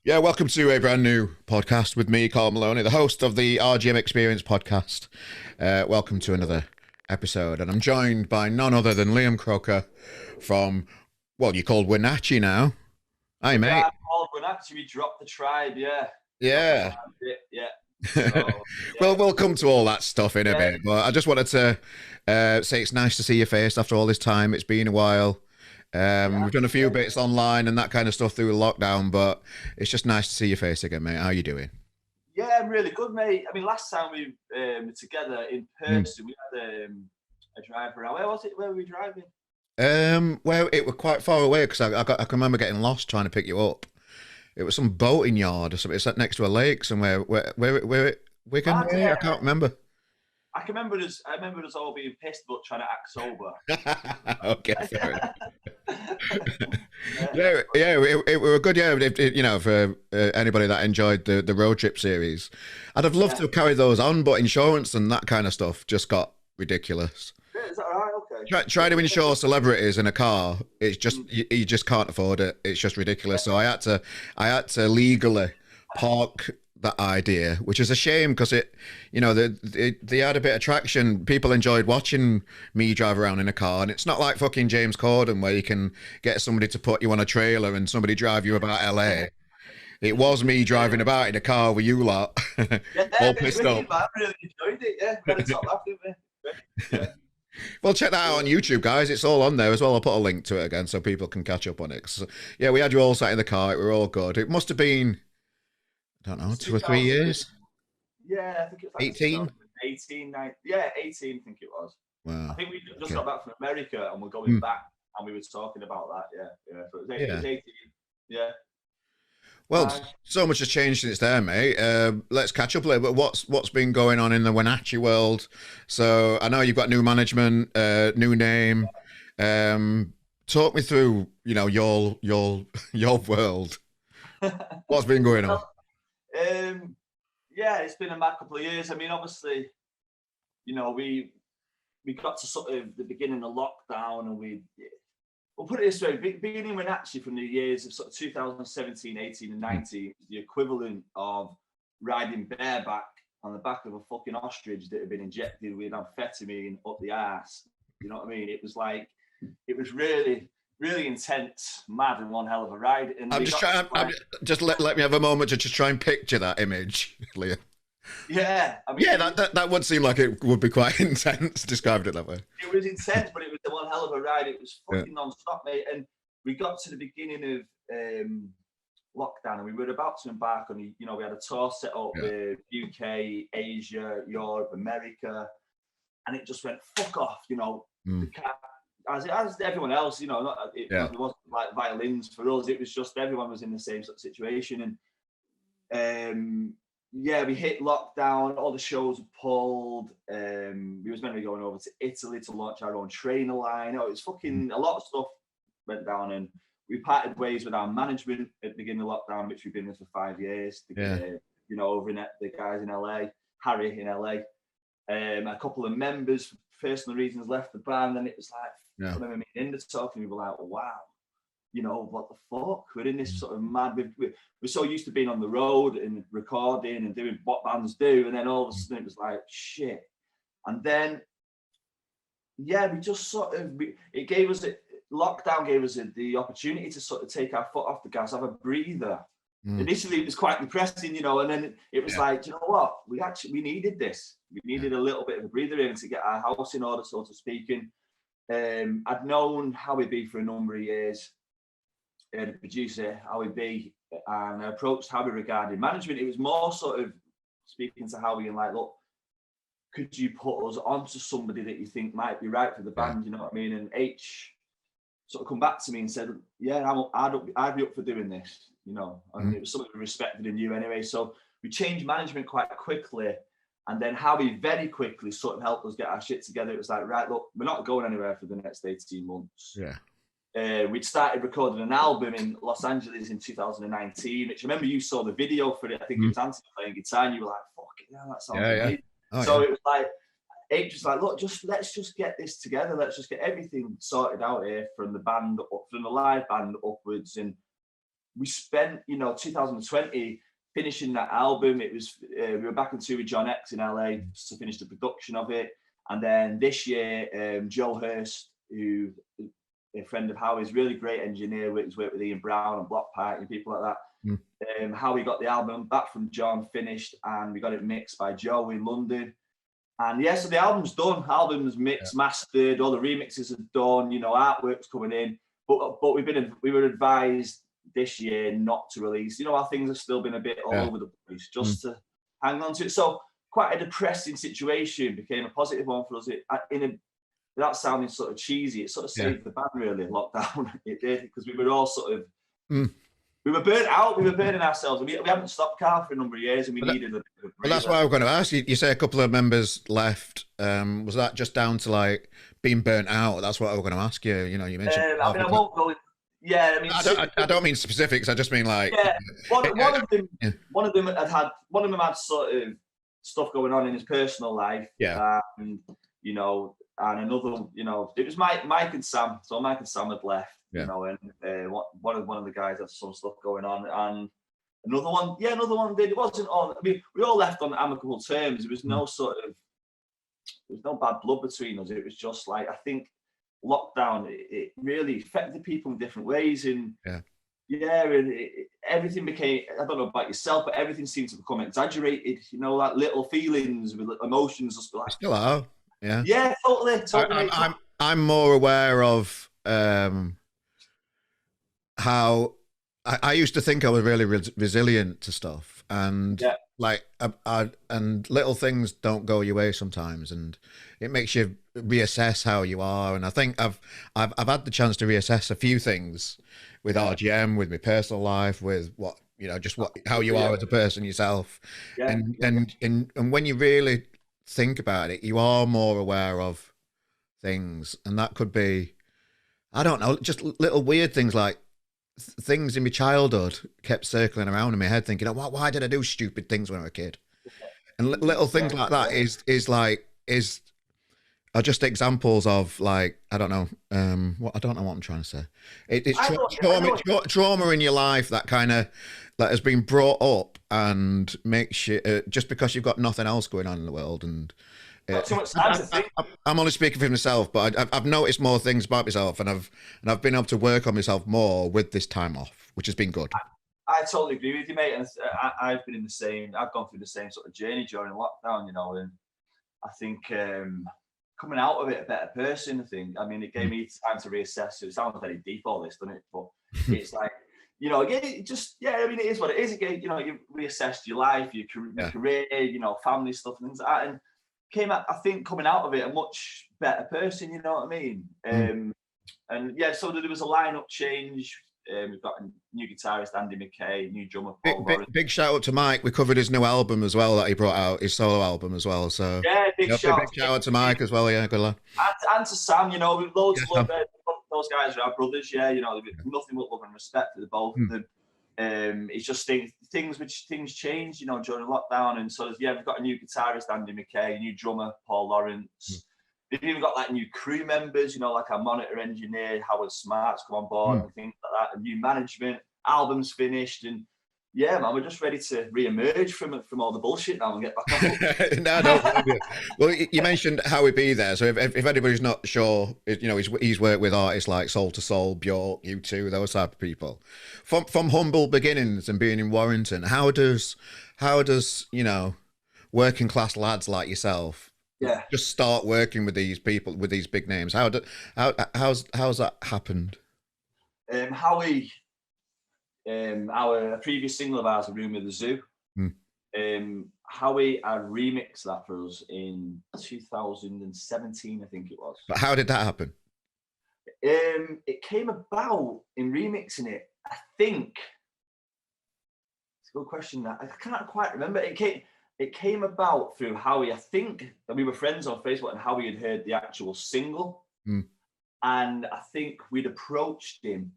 Yeah, welcome to a brand new podcast with me, Carl Maloney, the host of the RGM Experience podcast. Welcome to another episode, and I'm joined by none other than Liam Croker from, well, you're called Winachi now. Hi, Yeah, mate. I'm called Winachi. We dropped the tribe. Yeah, dropped the Yeah. tribe. Yeah. So yeah, Well, we'll come to all that stuff in a yeah, bit, but I just wanted to say it's nice to see your face after all this time. It's been a while. yeah, We've done a few bits online and that kind of stuff through lockdown, but it's just nice to see your face again, mate. How you doing? yeah. I'm really good, mate. I mean, last time we were together in Mm. person, we had a drive around. Where was it? Where were we driving? Well, it was quite far away because I can remember getting lost trying to pick you up. It was some boating yard or something. It's like next to a lake somewhere. Where Wigan? Ah, Way? I can't remember. I can remember us. I remember us all being pissed, but trying to act sober. Okay, fair enough. Yeah, Yeah, it were a good year. You know, for anybody that enjoyed the road trip series, I'd have loved yeah. to have carried those on, but insurance and that kind of stuff just got ridiculous. Yeah, is that right? Okay. Try to insure celebrities in a car. It's just you just can't afford it. It's just ridiculous. So I had to legally park that idea, which is a shame because they had a bit of traction. People enjoyed watching me drive around in a car, and it's not like fucking James Corden where you can get somebody to put you on a trailer and somebody drive you about LA. It was me driving about in a car with you lot, Yeah, all it was pissed wicked, up. man. I really enjoyed it. Yeah, we had a top laugh, didn't we? Yeah. Well, check that out on YouTube, guys. It's all on there as well. I'll put a link to it again so people can catch up on it. 'Cause, yeah, we had you all sat in the car. We were all good. It must have been, I don't know, It's 2 or 3 years. Yeah, I think it was like 18. 2018, yeah, 18, I think it was. I Wow. think we just Okay. got back from America and we're going Hmm. back and we were talking about that, yeah. So it was Yeah. 18, yeah. Well, Nice. so much has changed since then, mate. Let's catch up a little bit. What's been going on in the Wenatchee world? So I know you've got new management, new name. Talk me through, your world. What's been going on? Well, yeah, it's been a mad couple of years. I mean, obviously, we got to sort of the beginning of lockdown and we'll put it this way, being in Winachi from the years of sort of 2017, 18 and 19 is the equivalent of riding bareback on the back of a fucking ostrich that had been injected with amphetamine up the ass. You know what I mean? It was really, really intense, mad and one hell of a ride. And I'm we just got trying. Just let me have a moment to just try and picture that image, Leah. yeah, I mean, Yeah, that would seem like it would be quite intense. Described it that way. it was intense, but it was one hell of a ride. It was Yeah. fucking non-stop, mate. And we got to the beginning of lockdown, and we were about to embark on. We had a tour set up Yeah. with UK, Asia, Europe, America, and it just went fuck off. The Mm. cat, as everyone else, Yeah. it wasn't like violins for us. It was just everyone was in the same sort of situation, and yeah, we hit lockdown. All the shows were pulled. We was meant to be going over to Italy to launch our own trainer line. It was fucking a lot of stuff went down, and we parted ways with our management at the beginning of lockdown, which we've been with for 5 years. Yeah. Over in the guys in LA, Harry in LA. A couple of members, for personal reasons, left the band, and it was like, Yeah. I remember meeting in the talk, and we were like, wow. What the fuck? We're in this sort of mad. We're so used to being on the road and recording and doing what bands do, and then all of a sudden it was like shit. And then, yeah, we just it gave us lockdown gave us the opportunity to sort of take our foot off the gas, have a breather. Mm. Initially, it was quite depressing, and then it was like, you know what? We needed this. We needed a little bit of a breather in to get our house in order, so to speak. And I'd known Howie B for a number of years. The producer, Howie B, and I approached Howie regarding management. It was more sort of speaking to Howie and like, look, could you put us onto somebody that you think might be right for the band? You know what I mean? And H sort of come back to me and said, yeah, I'd be up for doing this, and it was something we respected and knew anyway. So we changed management quite quickly. And then Howie very quickly sort of helped us get our shit together. It was like, right, look, we're not going anywhere for the next 18 months. Yeah. We'd started recording an album in Los Angeles in 2019, which I remember you saw the video for it. I think it was Anthony playing guitar, and you were like, fuck it, yeah, that sounds amazing. Oh, so it was like, H was like, look, let's just get this together. Let's just get everything sorted out here from the band, from the live band upwards. And we spent, 2020 finishing that album. It was we were back in tour with John X in LA to finish the production of it, and then this year, Joe Hurst, who a friend of Howie's, really great engineer, who's worked with Ian Brown and Block Party and people like that. Howie got the album back from John, finished, and we got it mixed by Joe in London. And yeah, so the album's done. Album's mixed, mastered, all the remixes are done, artwork's coming in. But we were advised this year not to release. Our things have still been a bit all over the place, just to hang on to it. So quite a depressing situation became a positive one for us. Without sounding sort of cheesy, it sort of saved the band really, lockdown. It did, because we were all sort of, we were burnt out, we were burning ourselves. We haven't stopped, Carl, for a number of years, and we needed a bit of a breather. Well, that's why I was going to ask you. You say a couple of members left. Was that just down to like being burnt out? That's what I was going to ask you. You mentioned. I won't go in. Yeah, I don't mean specifics. I just mean like. Yeah, one of them had sort of stuff going on in his personal life. Yeah. And another, it was Mike and Sam. So Mike and Sam had left. And one of the guys had some stuff going on, and another one did. It wasn't on. I mean, we all left on amicable terms. There was no there was no bad blood between us. It was just like, I think lockdown, it really affected people in different ways, and everything became, I don't know about yourself, but everything seemed to become exaggerated. Like little feelings with emotions, just like still are. Yeah. Yeah, totally. I'm more aware of how I used to think I was really resilient to stuff, and and little things don't go your way sometimes, and it makes you reassess how you are. And I think I've had the chance to reassess a few things with RGM, with my personal life, with what how you are as a person yourself, and when you really think about it, you are more aware of things, and that could be, I don't know, just little weird things, like things in my childhood kept circling around in my head, thinking, why did I do stupid things when I was a kid? And little things like that are just examples of, like, I don't know what I'm trying to say. It's trauma in your life that kind of that has been brought up and makes you just because you've got nothing else going on in the world. And I'm only speaking for myself, but I've noticed more things about myself, and I've been able to work on myself more with this time off, which has been good. I totally agree with you, mate. And I've been in the same. I've gone through the same sort of journey during lockdown, and I think coming out of it a better person. I mean, it gave me time to reassess. It sounds very deep, all this, doesn't it? But it's like, again, it is what it is. Again, you reassessed your life, your career, family stuff and things like that, and came out, I think, coming out of it a much better person. You know what I mean? So there was a lineup change. We've got a new guitarist, Andy McKay, new drummer, Paul Lawrence. Big shout out to Mike. We covered his new album as well that he brought out, his solo album as well. So big shout out to Mike as well. Yeah, good lad. And to Sam, we've loads of love. Those guys are our brothers. Yeah, nothing but love and respect for the both of them. It's just things change, during lockdown, and so we've got a new guitarist, Andy McKay, new drummer, Paul Lawrence. They've even got like new crew members, like our monitor engineer, Howard Smart's come on board and things like that, and new management, albums finished, and man, we're just ready to re-emerge from all the bullshit now and get back on. No. Well, you mentioned Howie B there, so if anybody's not sure, he's worked with artists like Soul to Soul, Bjork, U2, those type of people. From humble beginnings and being in Warrington, how does working class lads like yourself just start working with these people, with these big names? How's that happened? Howie, our previous single of ours, "A Room with the Zoo," Howie had remixed that for us in 2017, I think it was. But how did that happen? It came about in remixing it, I think. It's a good question. That I can't quite remember. It came about through Howie. I think that we were friends on Facebook, and Howie had heard the actual single, and I think we'd approached him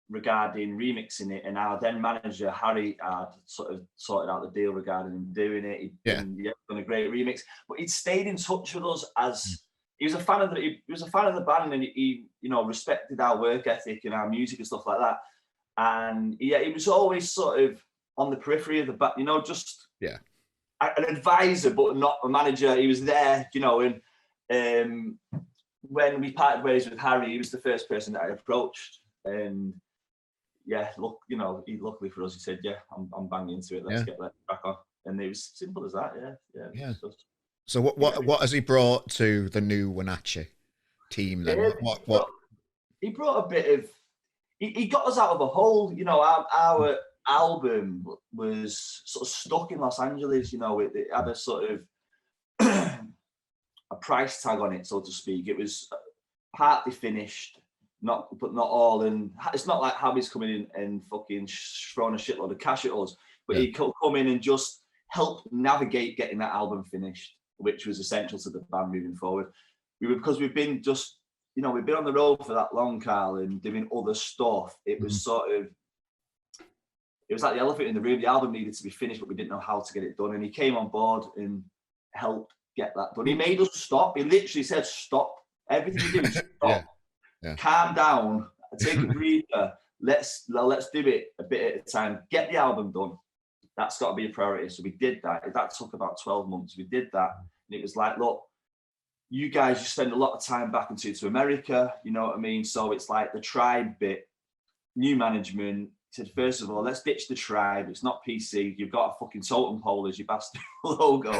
regarding remixing it, and our then manager Harry had sort of sorted out the deal regarding him doing it. He'd done a great remix, but he'd stayed in touch with us as he was a fan of the band, and he respected our work ethic and our music and stuff like that. And yeah, he was always sort of on the periphery of the back, you know, just an advisor, but not a manager. He was there, you know, and when we parted ways with Harry, he was the first person that I approached. And yeah, look, you know, luckily for us, he said, yeah, I'm banging into it. Let's get that back on. And it was simple as that. Yeah. So what has he brought to the new Winachi team then? What? He brought a bit of. He got us out of a hole. You know, our album was sort of stuck in Los Angeles. You know, it had a sort of a price tag on it, so to speak. It was partly finished, but not all. And it's not like Harry's coming in and fucking throwing a shitload of cash at us, but he could come in and just help navigate getting that album finished, which was essential to the band moving forward. Because we've been just, you know, we've been on the road for that long, Carl, and doing other stuff. It was sort of, it was like the elephant in the room. The album needed to be finished, but we didn't know how to get it done. And he came on board and helped get that done. He made us stop. He literally said, stop. Everything you do, stop. Calm down, take a breather. Let's do it a bit at a time. Get the album done. That's got to be a priority. So we did that. That took about 12 months. We did that. And it was like, look, you guys, you spend a lot of time back into America, you know what I mean? So it's like the tribe bit, new management said, first of all, let's ditch the tribe. It's not PC. You've got a fucking totem pole as your bastard logo.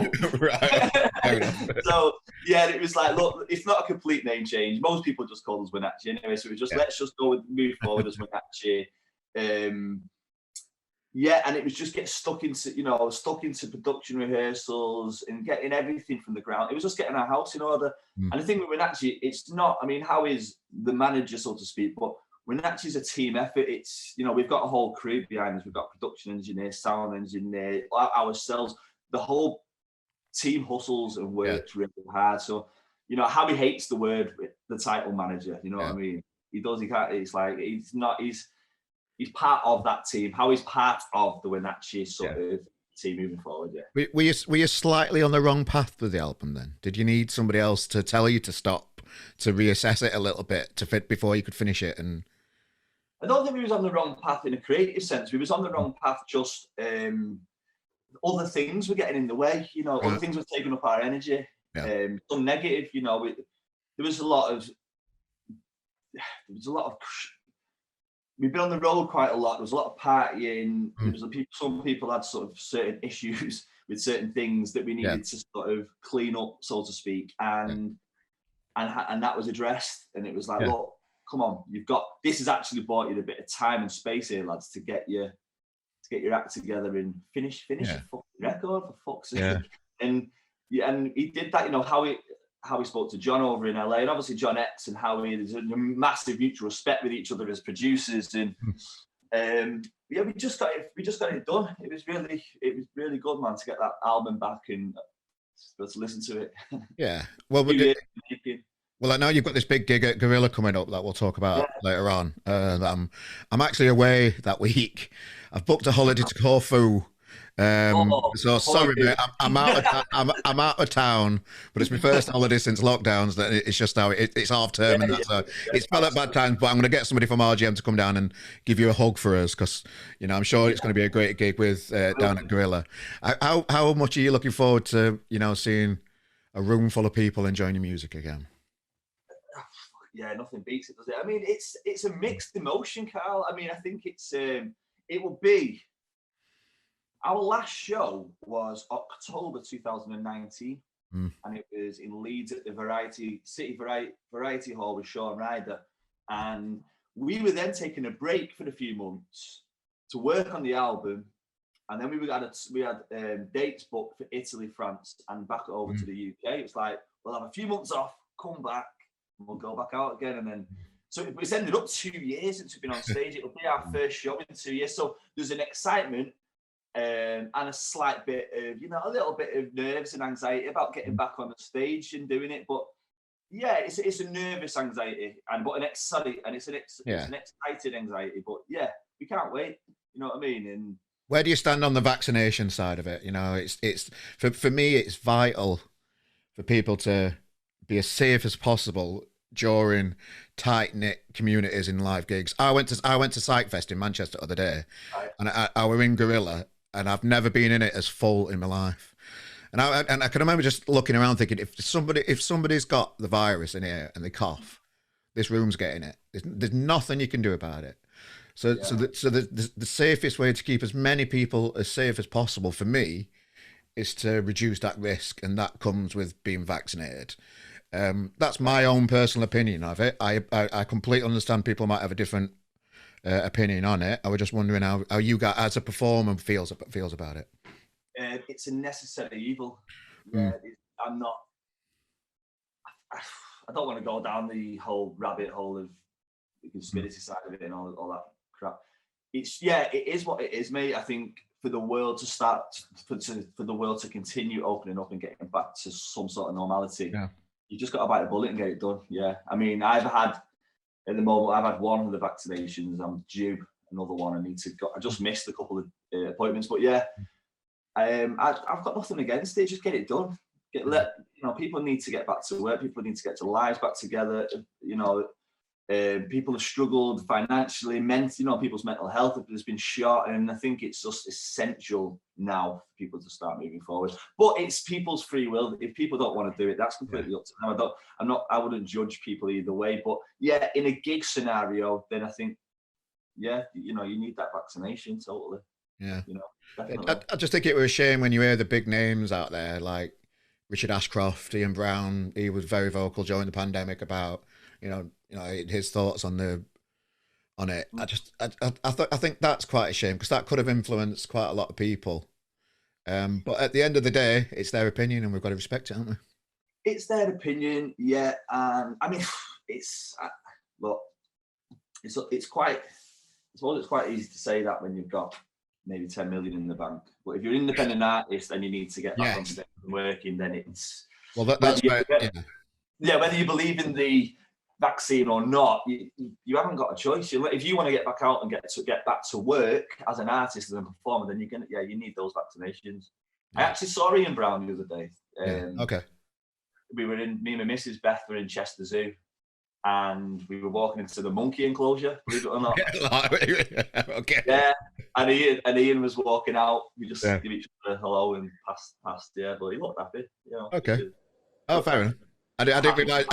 So yeah, it was like, look, it's not a complete name change. Most people just call us Winachi anyway. So it was just, let's just move forward as Winachi. Yeah, and it was just stuck into production rehearsals and getting everything from the ground. It was just getting our house in order. And the thing with Winachi, it's not, I mean, how is the manager, so to speak, but Winachi is a team effort. It's, you know, we've got a whole crew behind us. We've got production engineers, sound engineer, ourselves. The whole team hustles and works really hard. So, you know, Harry hates the word, the title manager, you know what I mean? He can't, it's like, he's part of that team. How he's part of the Winachi sort of team moving forward. Yeah. Were you slightly on the wrong path with the album then? Did you need somebody else to tell you to stop, to reassess it a little bit, to fit before you could finish it? And I don't think we was on the wrong path in a creative sense. We was on the wrong path. Just other things were getting in the way. You know, other things were taking up our energy. Some negative. You know, there was a lot of. We've been on the road quite a lot. There was a lot of partying. There was some people had sort of certain issues with certain things that we needed to sort of clean up, so to speak, and that was addressed. And it was like, look, come on, this has actually bought you a bit of time and space here, lads, to get your act together and finish a fucking record, for fuck's sake. And he did that. You know how he spoke to John over in LA, and obviously John X and Howie, there's a massive mutual respect with each other as producers, and we just got it done. It was really good, man, to get that album back and to listen to it. Yeah, well, I know you've got this big gig at Gorilla coming up that we'll talk about later on. I'm actually away that week. I've booked a holiday to Corfu. So sorry, mate, I'm out of town, but it's my first holiday since lockdowns. That it's just how it's half term, and that's it's fell at bad times. But I'm going to get somebody from RGM to come down and give you a hug for us, because you know I'm sure it's going to be a great gig with down at Gorilla. How much are you looking forward to seeing a room full of people enjoying your music again? Yeah, nothing beats it, does it? I mean, it's a mixed emotion, Carl. I mean, I think it will be. Our last show was October 2019, and it was in Leeds at the Variety Hall with Sean Ryder. And we were then taking a break for a few months to work on the album, and then we had dates booked for Italy, France, and back over to the UK. It was like, we'll have a few months off, come back, and we'll go back out again. And then, so it's ended up 2 years since we've been on stage. It'll be our first show in 2 years. So there's an excitement and a slight bit of, a little bit of nerves and anxiety about getting back on the stage and doing it. But yeah, it's a nervous anxiety, but an excited anxiety. But yeah, we can't wait. You know what I mean? And where do you stand on the vaccination side of it? You know, it's for me, it's vital for people to be as safe as possible during tight knit communities in live gigs. I went to Psychfest in Manchester the other day, Right. and I were in Gorilla, and I've never been in it as full in my life. And I can remember just looking around thinking, if somebody's got the virus in here and they cough, this room's getting it. There's nothing you can do about it. Yeah. The safest way to keep as many people as safe as possible for me is to reduce that risk, and that comes with being vaccinated. That's my own personal opinion of it. I completely understand people might have a different opinion on it. I was just wondering how you guys, as a performer, feels about it. It's a necessary evil. Mm. Yeah, I'm not. I don't want to go down the whole rabbit hole of the conspiracy side of it and all that crap. It is what it is, mate. I think for the world to start, for the world to continue opening up and getting back to some sort of normality, Yeah. you just got to bite the bullet and get it done. Yeah, I mean, at the moment, I've had one of the vaccinations. I'm due another one. I need to go. I just missed a couple of appointments, but yeah, I've got nothing against it. Just get it done. People need to get back to work. People need to get their lives back together. People have struggled financially, people's mental health has been shot, and I think it's just essential now for people to start moving forward. But it's people's free will. If people don't want to do it, that's completely up to them. I wouldn't judge people either way. But yeah, in a gig scenario, then I think, you need that vaccination totally. Yeah. Definitely. I just think it was a shame when you hear the big names out there like Richard Ashcroft, Ian Brown. He was very vocal during the pandemic about his thoughts on it. I think that's quite a shame because that could have influenced quite a lot of people. But at the end of the day, it's their opinion, and we've got to respect it, haven't we? It's their opinion, yeah. I mean, it's quite. I suppose it's quite easy to say that when you've got maybe 10 million in the bank. But if you're an independent artist and you need to get back on stage and working, then it's that's whether you believe in the vaccine or not, you haven't got a choice. If you want to get back out and get back to work as an artist and a performer, then you need those vaccinations. I actually saw Ian Brown the other day. Okay. Me and my missus Beth were in Chester Zoo, and we were walking into the monkey enclosure, believe it or not. Okay. Yeah, and Ian was walking out. We just give each other a hello and passed. Yeah, but he looked happy. Okay. Fair enough. I didn't realize.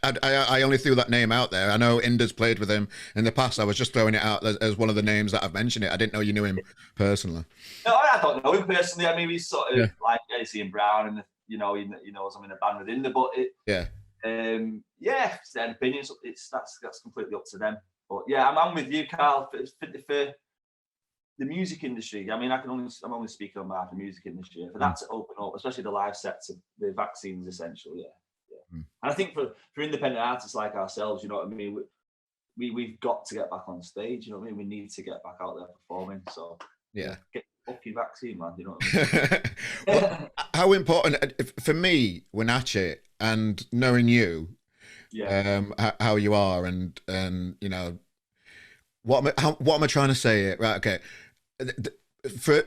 I only threw that name out there. I know Inda's played with him in the past. I was just throwing it out as one of the names that I've mentioned it. I didn't know you knew him personally. No, I don't know him personally. I mean, we sort of like Ian Brown, and he knows I'm in a band with Inda, but it's their opinions. That's completely up to them. But yeah, I'm with you, Carl. For the music industry, I mean, I'm only speaking on behalf of the music industry. For that to open up, especially the live sets, the vaccine's essential. Yeah. And I think for independent artists like ourselves, you know what I mean, we've got to get back on stage. You know what I mean? We need to get back out there performing. So get your vaccine, man. You know what I mean? Well, how important for me, Winachi, and knowing you, how you are, and what am I trying to say here? Right, okay. For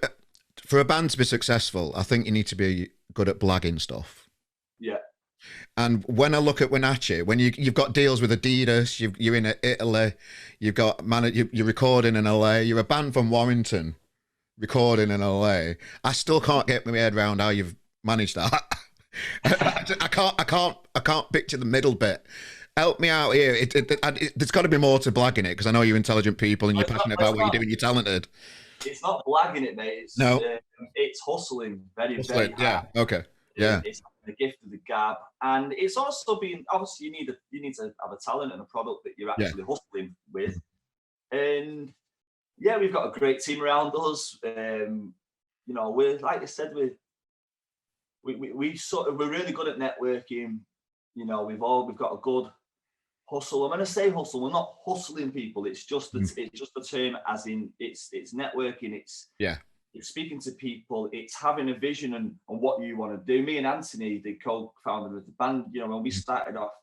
a band to be successful, I think you need to be good at blagging stuff. Yeah. And when I look at Winachi, when you've got deals with Adidas, you're in Italy, you're recording in LA, you're a band from Warrington, recording in LA. I still can't get my head around how you've managed that. I can't picture the middle bit. Help me out here. There's got to be more to blagging it, because I know you're intelligent people and you're passionate about what you're doing. You're talented. It's not blagging it, mate. It's hustling very hard. Yeah. Okay. Yeah. It's the gift of the gab, and it's also being, obviously you need to have a talent and a product that you're actually hustling with. And we've got a great team around us. We're, like I said, we're really good at networking. We've got a good hustle. And when I say hustle, we're not hustling people. It's just the term, as in it's networking. It's speaking to people. It's having a vision and what you want to do. Me and Anthony, the co-founder of the band, when we started off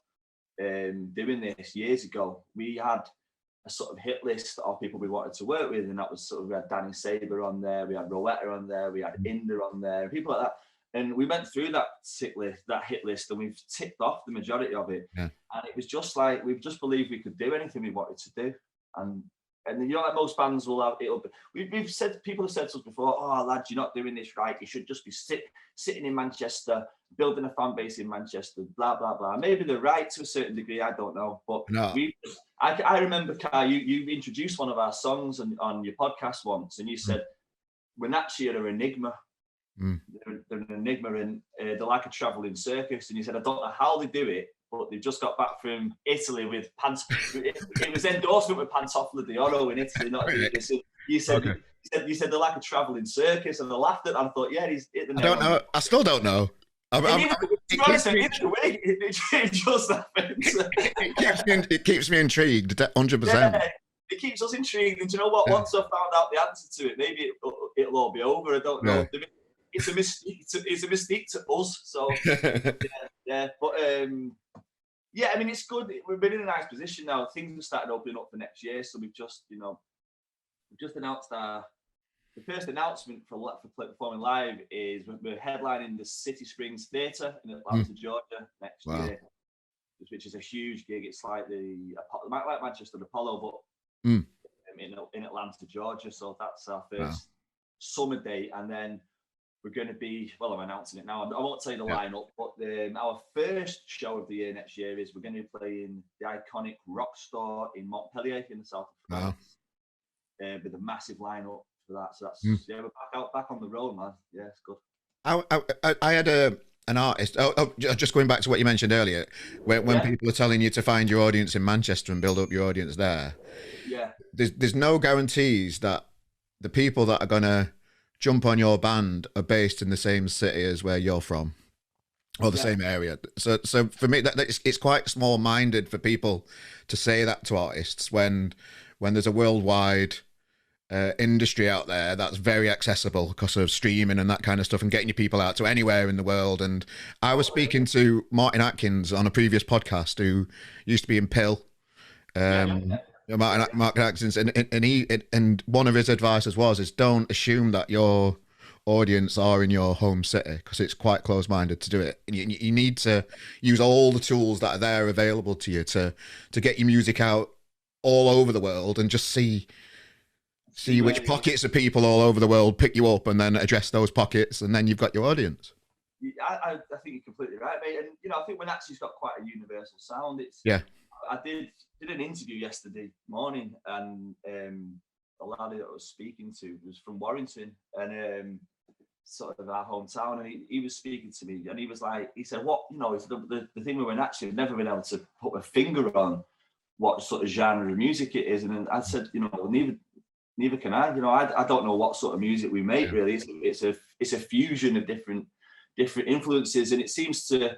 doing this years ago, we had a sort of hit list of people we wanted to work with, and that was we had Danny Saber on there, we had Rowetta on there, we had Inda on there, people like that. And we went through that hit list, and we've ticked off the majority of it. Yeah. And it was just like, we've just believed we could do anything we wanted to do. And you know, like most bands will have, we've said, people have said to us before, oh lads, you're not doing this right. You should just be sitting in Manchester, building a fan base in Manchester, blah, blah, blah. Maybe they're right to a certain degree, I don't know. But no. I remember, Kai, you introduced one of our songs on your podcast once, and you said, Winachi are an enigma. They're an enigma, and they're like a traveling circus. And you said, I don't know how they do it, but they've just got back from Italy with it was endorsement with Pantoffolo d'Oro in Italy, not you said okay. you said they're like a traveling circus, and I laughed at it. I thought, yeah, he's hit the nail. I don't know. I still don't know. It keeps me intrigued, 100%. Yeah, it keeps us intrigued. And do you know what? Once I've found out the answer to it, maybe it'll all be over. I don't know. Yeah. It's a mystique to us. So yeah. But yeah, I mean, it's good. We've been in a nice position now. Things have started opening up for next year. So we've just announced the first announcement for performing live is we're headlining the City Springs Theatre in Atlanta, Georgia next year, which is a huge gig. It's like like Manchester Apollo, but in Atlanta, Georgia. So that's our first summer date, and then we're going to be, well, I'm announcing it now. I won't tell you the lineup, but our first show of the year next year is we're going to be playing the iconic Rock Store in Montpellier in the south of France, with a massive lineup for that. So that's we're back on the road, man. Yeah, it's good. I had an artist. Just going back to what you mentioned earlier, when people are telling you to find your audience in Manchester and build up your audience there. Yeah. There's no guarantees that the people that are gonna jump on your band are based in the same city as where you're from, or the same area. So for me, it's quite small-minded for people to say that to artists when there's a worldwide industry out there that's very accessible because of streaming and that kind of stuff, and getting your people out to anywhere in the world. And I was speaking to Martin Atkins on a previous podcast, who used to be in Pill. Martin Atkins, and one of his advices is don't assume that your audience are in your home city, because it's quite close-minded to do it. And you need to use all the tools that are there available to you to get your music out all over the world, and just see which pockets of people all over the world pick you up, and then address those pockets, and then you've got your audience. I think you're completely right, mate. And I think Winachi's got quite a universal sound. I did an interview yesterday morning, and a lad that I was speaking to was from Warrington, and sort of our hometown, and he was speaking to me, and he said, what, is the thing with Winachi, I've never been able to put my finger on what sort of genre of music it is. And I said, neither can I. I don't know what sort of music we make, really. It's a fusion of different influences, and it seems to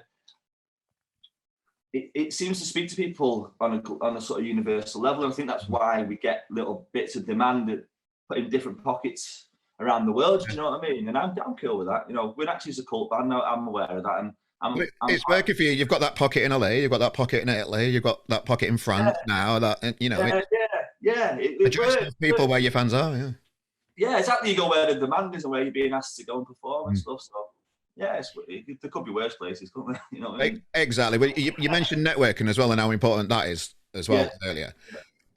speak to people on a sort of universal level. And I think that's why we get little bits of demand that put in different pockets around the world. Do you know what I mean? And I'm cool with that. We're actually a cult band now. I'm aware of that, and it's working for you. You've got that pocket in LA. You've got that pocket in Italy. You've got that pocket in France now. That it works. People where your fans are. Yeah, exactly. You go where the demand is and where you're being asked to go and perform and stuff. So. Yeah, there could be worse places, couldn't there? You know what I mean? Exactly. But you mentioned networking as well, and how important that is as well earlier.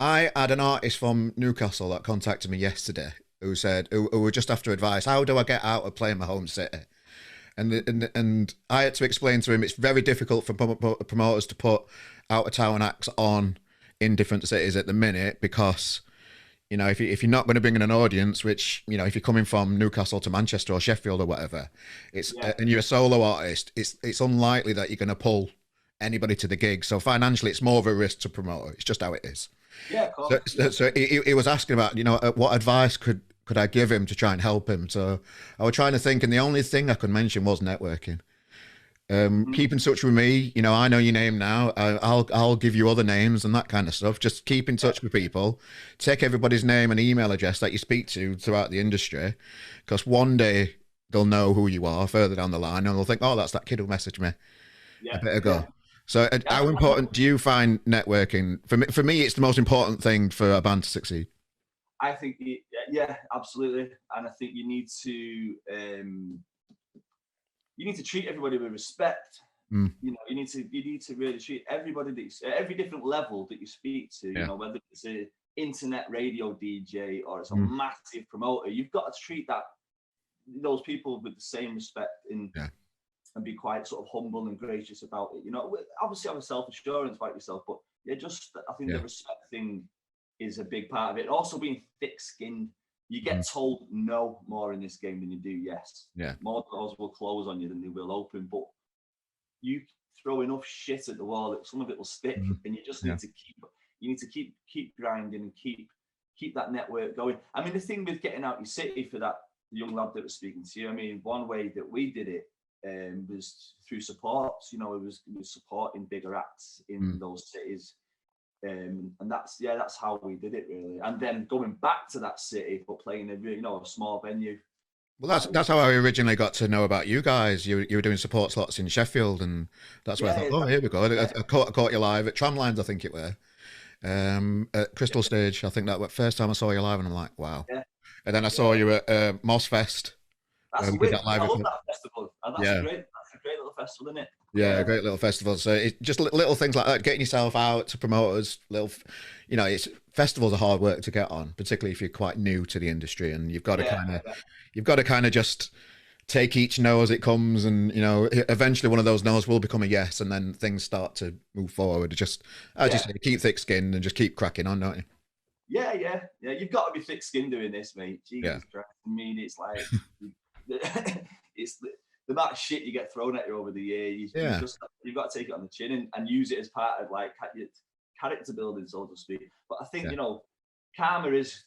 I had an artist from Newcastle that contacted me yesterday who were just after advice. How do I get out of playing my home city? And I had to explain to him it's very difficult for promoters to put out-of-town acts on in different cities at the minute, because if you're not going to bring in an audience, which, if you're coming from Newcastle to Manchester or Sheffield or whatever, and you're a solo artist, it's unlikely that you're going to pull anybody to the gig. So financially, it's more of a risk to promoter. It's just how it is. Yeah, of course. So he was asking about, what advice could I give him to try and help him? So I was trying to think, and the only thing I could mention was networking. Keep in touch with me. I know your name now. I'll give you other names and that kind of stuff. Just keep in touch with people. Take everybody's name and email address that you speak to throughout the industry, because one day they'll know who you are further down the line, and they'll think, oh, that's that kid who messaged me a bit ago. So how important do you find networking? For me, it's the most important thing for a band to succeed. I think, yeah, absolutely. And I think you need to you need to treat everybody with respect. Mm. You know, you need to really treat everybody at every different level that you speak to. You know, whether it's a internet radio DJ or it's a massive promoter, you've got to treat those people with the same respect and be quite sort of humble and gracious about it. You know, obviously have a self-assurance about yourself, but I think the respect thing is a big part of it. Also being thick-skinned. You get told no more in this game than you do yes. Yeah. More doors will close on you than they will open, but you throw enough shit at the wall that some of it will stick, and you just need to keep grinding and keep that network going. I mean, the thing with getting out your city for that young lad that was speaking to you, I mean, one way that we did it was through supports. You know, it was supporting bigger acts in those cities, and that's how we did it really. And then going back to that city but playing a small venue. Well, that's how I originally got to know about you guys. You were doing support slots in Sheffield, and that's where I thought, oh, here we go. I caught you live at Tramlines, I think it were, at Crystal Stage. I think that was the first time I saw you live, and I'm like, wow. Yeah. And then I saw you at Moss Fest. That's I love that festival. And that's a great little festival, isn't it? Yeah, a great little festival. So it's just little things like that, getting yourself out to promoters. Festivals are hard work to get on, particularly if you're quite new to the industry, and you've got to kind of just take each no as it comes, and eventually one of those no's will become a yes, and then things start to move forward. Just keep thick-skinned and just keep cracking on, don't you? Yeah. You've got to be thick-skinned doing this, mate. Jesus Christ. I mean, it's like it's the amount of shit you get thrown at you over the year. You've got to take it on the chin and use it as part of like character building, so to speak. But I think karma is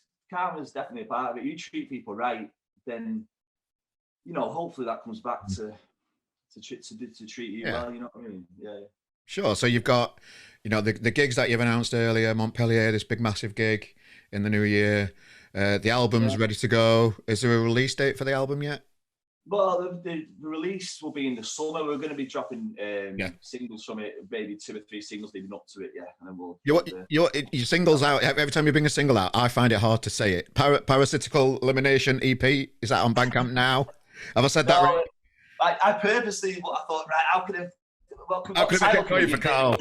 definitely a part of it. You treat people right, then hopefully that comes back to treat you well. You know what I mean? Yeah. Sure. So you've got the gigs that you've announced earlier, Montpellier, this big massive gig in the new year. The album's ready to go. Is there a release date for the album yet? Well, the release will be in the summer. We're going to be dropping singles from it, maybe 2 or 3 singles leading up to it, and then we'll... Your singles out, every time you bring a single out, I find it hard to say it. Parasitical Elimination EP, is that on Bandcamp now? Have I said that right? I purposely, I thought, right, how could I get going for Carl?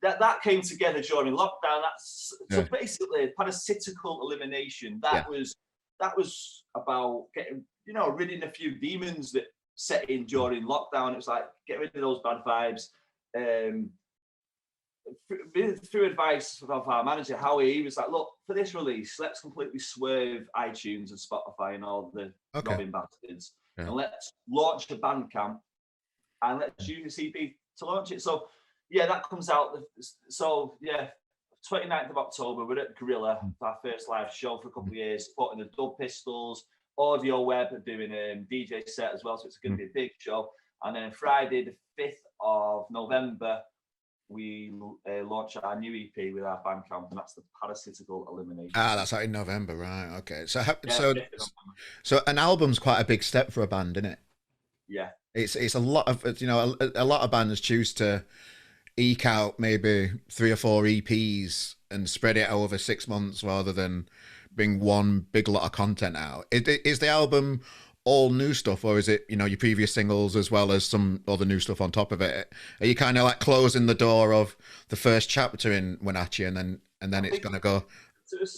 That came together during lockdown. So basically, Parasitical Elimination, that was about getting, ridding a few demons that set in during lockdown. It was like, get rid of those bad vibes. Through advice of our manager, Howie, he was like, look, for this release, let's completely swerve iTunes and Spotify and all the robbing bastards. And let's launch the Bandcamp and let's use the EP to launch it. So, that comes out. So, 29th of October, we're at Gorilla, our first live show for a couple of years, supporting the Dub Pistols, Audio Web are doing a DJ set as well, so it's going to be a big show. And then Friday, the 5th of November, we launch our new EP with our Bandcamp, and that's the Parasitical Elimination. That's out in November, right? Okay. So an album's quite a big step for a band, isn't it? Yeah. It's a lot of a lot of bands choose to eke out maybe 3 or 4 EPs and spread it over 6 months rather than bring one big lot of content out. Is the album all new stuff, or is it your previous singles as well as some other new stuff on top of it? Are you kind of like closing the door of the first chapter in Winachi, and then it's going to go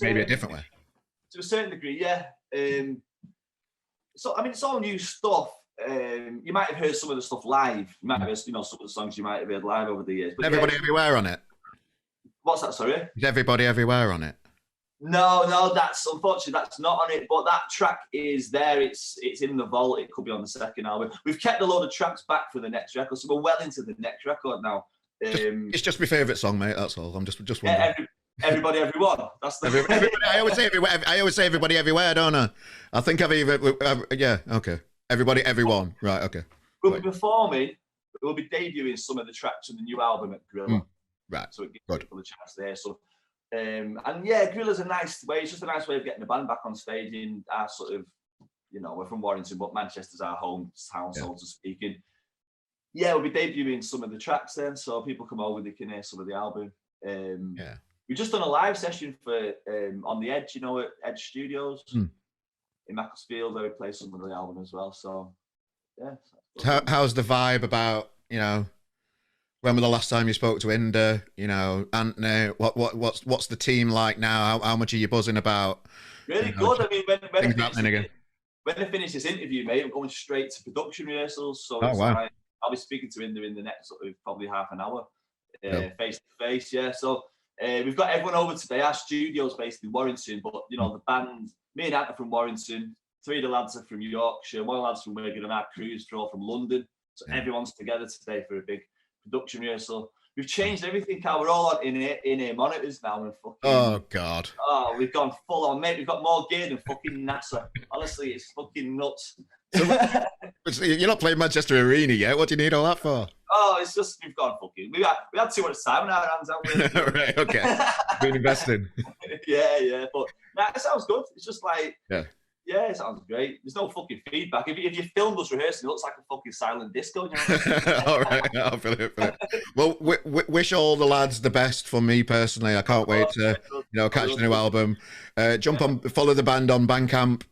maybe a different way? To a certain degree, yeah. So I mean, it's all new stuff. You might have heard some of the stuff live. You might have heard, some of the songs you might have heard live over the years. But Everybody Everywhere on it? What's that? Sorry. Is Everybody Everywhere on it? No, that's unfortunately that's not on it. But that track is there. It's in the vault. It could be on the second album. We've kept a load of tracks back for the next record, so we're well into the next record now. It's just my favourite song, mate. That's all. I'm just wondering. Everybody, everyone. That's the everybody. I always say everywhere. I always say everybody, everywhere, don't I? I think I've even. Okay. Everybody, everyone. Right. Okay. We'll be performing. We'll be debuting some of the tracks on the new album at Gorilla. Right. So it gives people a chance there. So. Gorilla's a nice way. It's just a nice way of getting the band back on stage in our sort of, we're from Warrington, but Manchester's our hometown, so to speak. And we'll be debuting some of the tracks then, so people come over, they can hear some of the album. We've just done a live session for on the Edge, at Edge Studios. in Macclesfield where we play some of the album as well. So yeah. How's the vibe about, you know, when was the last time you spoke to Inda? You know, Anthony, what's the team like now? How much are you buzzing about? Really You know, good. I mean, when I finish this interview, mate, I'm going straight to production rehearsals. So Oh, it's wow. like I'll be speaking to Inda in the next sort of probably half an hour, Cool. face to face. Yeah. So we've got everyone over today. Our studio's based in Warrington, but you know the band, me and Ant are from Warrington. 3 of the lads are from Yorkshire. 1 of the lads from Wigan, and our crews are all from London. So everyone's together today for a big production rehearsal. We've changed everything, Carl. We're all on in-ear monitors now, and fucking. Oh God. Oh, we've gone full on, mate. We've got more gear than fucking NASA. Honestly, it's fucking nuts. So, you're not playing Manchester Arena yet. What do you need all that for? Oh, it's just we've gone fucking. We had too much time on our hands, haven't we? Right. Okay. Been investing. Yeah. But nah, it sounds good. It's just like yeah, it sounds great. There's no fucking feedback. If you filmed us rehearsing, it looks like a fucking silent disco. You know? All right, I'll feel it. Well, wish all the lads the best for me personally. I can't wait to, catch the new album. Jump on, follow the band on Bandcamp.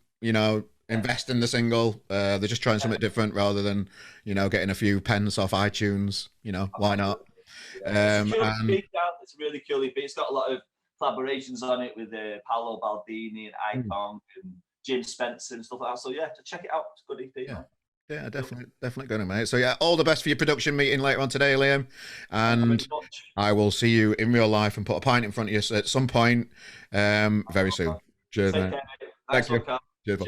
Invest in the single. They're just trying something different rather than, getting a few pence off iTunes. Why not? It's a really cool EP. It's got a lot of collaborations on it with Paolo Baldini and Icon and Jim Spencer and stuff like that. So yeah, to check it out. It's a good EP. Yeah, definitely gonna, mate. So yeah, all the best for your production meeting later on today, Liam. And I will see you in real life and put a pint in front of you at some point very soon. Cheers, mate. Thank you. Cheers.